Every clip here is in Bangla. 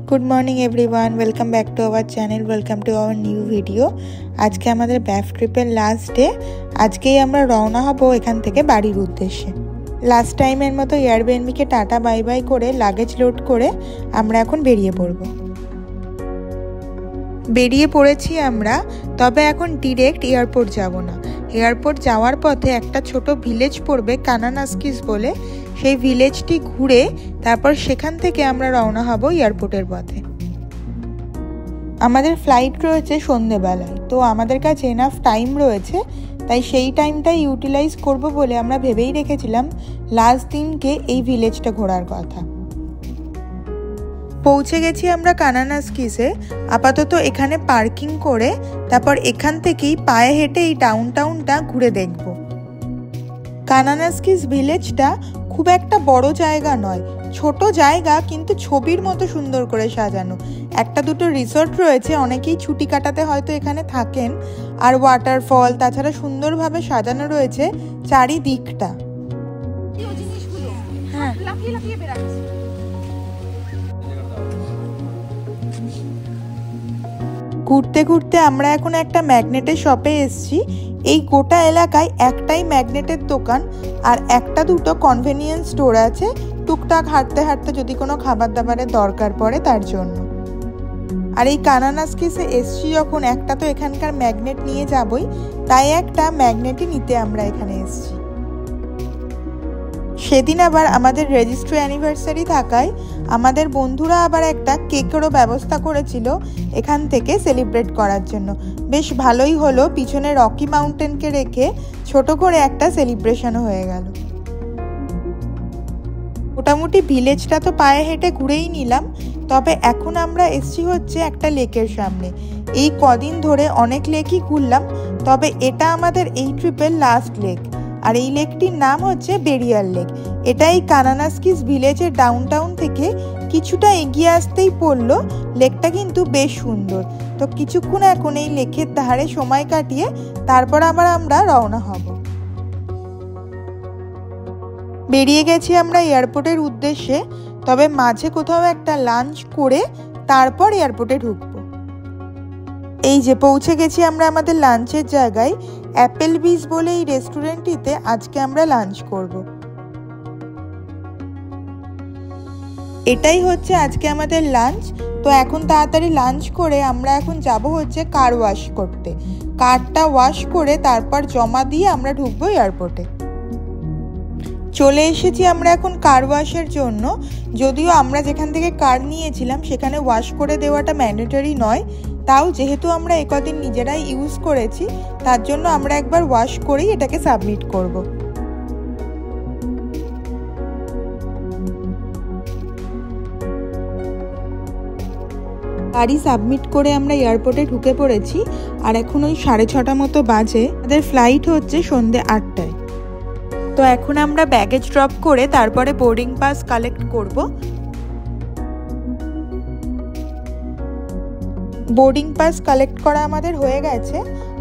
Good morning everyone, welcome back to our channel, welcome to our new video. आज के हमारे बैफ ट्रिपर लास्ट डे। आज के আমরা রওনা হব এখান থেকে বাড়ির উদ্দেশ্যে। লাস্ট টাইমের মতো এয়ারবিএনবিকে টাটা বাই বাই করে লাগেজ লোড করে আমরা এখন বেরিয়ে পড়েছি আমরা। তবে এখন ডিরেক্ট এয়ারপোর্ট যাব না। এয়ারপোর্ট যাওয়ার পথে একটা ছোট ভিলেজ পড়বে কানানাস্কিস বলে, সেই ভিলেজটি ঘুরে তারপর সেখান থেকে আমরা রওনা হব এয়ারপোর্টের পথে। আমাদের ফ্লাইট রয়েছে সন্ধেবেলায়, তো আমাদের কাছে এনাফ টাইম রয়েছে, তাই সেই টাইমটাই ইউটিলাইজ করব বলে আমরা ভেবেই রেখেছিলাম লাস্ট দিনকে এই ভিলেজটা ঘোরার কথা। পৌঁছে গেছি আমরা কানানাস্কিসে। আপাতত এখানে পার্কিং করে তারপর এখান থেকেই পায়ে হেঁটে এই ডাউনটাউনটা ঘুরে দেখব। কানানাস্কিস ভিলেজটা খুব একটা বড় জায়গা নয়, ছোট জায়গা, কিন্তু ছবির মতো সুন্দর করে সাজানো। একটা দুটো রিসর্ট রয়েছে, অনেকেই ছুটি কাটাতে হয়তো এখানে থাকেন। আর ওয়াটারফল, তাছাড়া সুন্দরভাবে সাজানো রয়েছে চারিদিকটা। হ্যাঁ, ঘুরতে ঘুরতে আমরা এখন একটা ম্যাগনেটের শপে এসেছি। এই গোটা এলাকায় একটাই ম্যাগনেটের দোকান আর একটা দুটো কনভেনিয়েন্স স্টোর আছে, টুকটাক হাঁটতে হাঁটতে যদি কোনো খাবার দাবারের দরকার পড়ে তার জন্য। আর এই কানানাস্কিসে এসছি যখন, একটা তো এখানকার ম্যাগনেট নিয়ে যাবই, তাই একটা ম্যাগনেটই নিতে আমরা এখানে এসছি। সেদিন আবার আমাদের রেজিস্ট্রি অ্যানিভার্সারি থাকায় আমাদের বন্ধুরা আবার একটা কেকেরও ব্যবস্থা করেছিল এখান থেকে সেলিব্রেট করার জন্য। বেশ ভালোই হলো, পিছনে রকি মাউন্টেনকে রেখে ছোট করে একটা সেলিব্রেশনও হয়ে গেল। মোটামুটি ভিলেজটা তো পায়ে হেঁটে ঘুরেই নিলাম, তবে এখন আমরা এসছি হচ্ছে একটা লেকের সামনে। এই কদিন ধরে অনেক লেকই ঘুরলাম, তবে এটা আমাদের এই ট্রিপের লাস্ট লেক। আর এই লেকটির নাম হচ্ছে বেরিয়াল লেক। এটা এই কানানাস্কিস ভিলেজের ডাউনটাউন থেকে কিছুটা এগিয়ে আসতেই পড়লো। লেকটা কিন্তু বেশ সুন্দর। তো কিছুক্ষণ এখন এই লেকের ধারে সময় কাটিয়ে তারপর আবার আমরা রওনা হব। বেরিয়ে গেছি আমরা এয়ারপোর্টের উদ্দেশ্যে, তবে মাঝে কোথাও একটা লাঞ্চ করে তারপর এয়ারপোর্টে ঢুকবো। এই যে পৌঁছে গেছি আমরা আমাদের লাঞ্চের জায়গায়। অ্যাপেলবিস বলে এই রেস্টুরেন্টটিতে আজকে আমরা লাঞ্চ করব। এটাই হচ্ছে আজকে আমাদের লাঞ্চ। তো এখন তাড়াতাড়ি লাঞ্চ করে আমরা এখন যাব হচ্ছে কার ওয়াশ করতে। কারটা ওয়াশ করে তারপর জমা দিয়ে আমরা ঢুকবো এয়ারপোর্টে। চলে এসেছি আমরা এখন কার ওয়াশের জন্য। যদিও আমরা যেখান থেকে কার নিয়েছিলাম সেখানে ওয়াশ করে দেওয়াটা ম্যান্ডেটরি নয়, তাও যেহেতু আমরা একদিন নিজেরাই ইউজ করেছি তার জন্য আমরা একবার ওয়াশ করেই এটাকে সাবমিট করব। গাড়ি সাবমিট করে আমরা এয়ারপোর্টে ঢুকে পড়েছি। আর এখন ওই 6:30 মতো বাজে। আমাদের ফ্লাইট হচ্ছে সন্ধ্যে 8টায়। তো এখন আমরা ব্যাগেজ ড্রপ করে তারপরে বোর্ডিং পাস কালেক্ট করব। বোর্ডিং পাস কালেক্ট করা আমাদের হয়ে গেছে।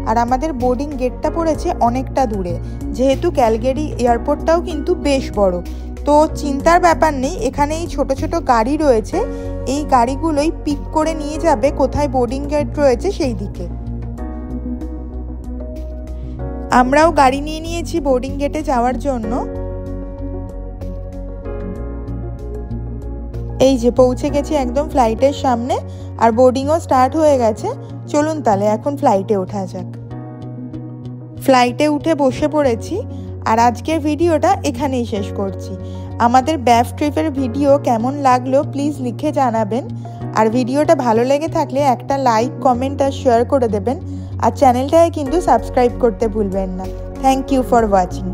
আর আমাদের বোর্ডিং গেটটা পড়েছে অনেকটা দূরে, যেহেতু ক্যালগেরি এয়ারপোর্টটাও কিন্তু বেশ বড়। তো চিন্তার ব্যাপার নেই, এখানে এই ছোট ছোট গাড়ি রয়েছে, এই গাড়িগুলোই পিক করে নিয়ে যাবে কোথায় বোর্ডিং গেট রয়েছে সেই দিকে। আমরাও গাড়ি নিয়ে নিয়েছি বোর্ডিং গেটে যাওয়ার জন্য। এই যে পৌঁছে গেছি একদম ফ্লাইটের সামনে, আর বোর্ডিংও স্টার্ট হয়ে গেছে। চলুন তাহলে এখন ফ্লাইটে ওঠা যাক। ফ্লাইটে উঠে বসে পড়েছি। আর আজকের ভিডিওটা এখানেই শেষ করছি। আমাদের ব্যাফ ট্রিপের ভিডিও কেমন লাগলো প্লিজ লিখে জানাবেন। আর ভিডিওটা ভালো লেগে থাকলে একটা লাইক, কমেন্ট আর শেয়ার করে দেবেন। আর চ্যানেলটাকে কিন্তু সাবস্ক্রাইব করতে ভুলবেন না। Thank you for watching.